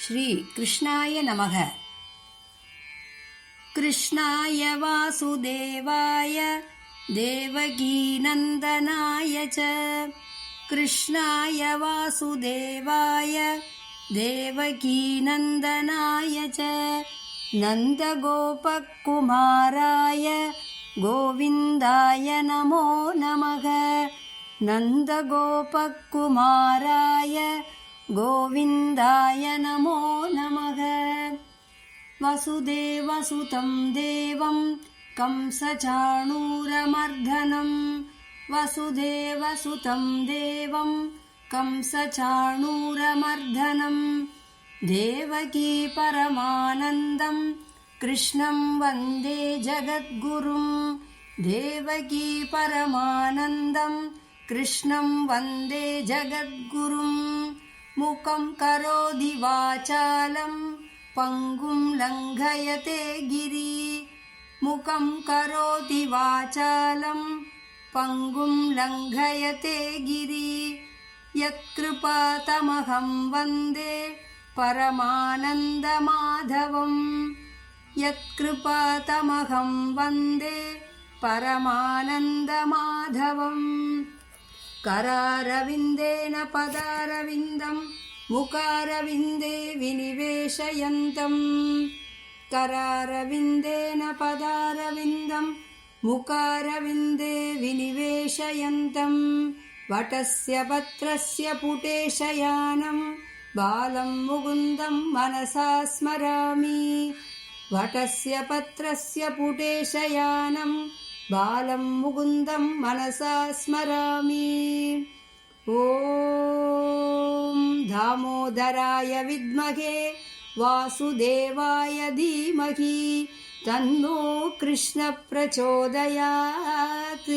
श्री कृष्णाय नमः। कृष्णाय वासुदेवाय देवकीनन्दनाय च कृष्णाय वासुदेवाय देवकीनन्दनाय च नन्दगोपकुमाराय गोविन्दाय नमो नमः। नन्दगोपकुमाराय गोविन्दाय नमो नमः। वसुदेवसुतं देवं कंसचाणूरमर्दनं वसुदेवसुतं देवं कंसचाणूरमर्दनं देवकी परमानन्दं कृष्णं वन्दे जगद्गुरुं देवकी परमानन्दं कृष्णं वन्दे जगद्गुरुं मुखं करोति वाचालं पङ्गुं लङ्घयते गिरि मुखं करोति वाचालं पङ्गुं लङ्घयते गिरि यत्कृपातमहं वन्दे परमानन्दमाधवं यत्कृपातमहं वन्दे परमानन्दमाधवम् करारविन्देन पदारविन्दं मुखारविन्दे विनिवेशयन्तं करारविन्देन पदारविन्दं मुखारविन्दे विनिवेशयन्तं वटस्य पत्रस्य पुटेशयानं बालं मुकुन्दं मनसा स्मरामि वटस्य पत्रस्य पुटेशयानं बालं मुकुन्दं मनसा स्मरामि। ॐ दामोदराय विद्महे वासुदेवाय धीमहि तन्नो कृष्ण प्रचोदयात्।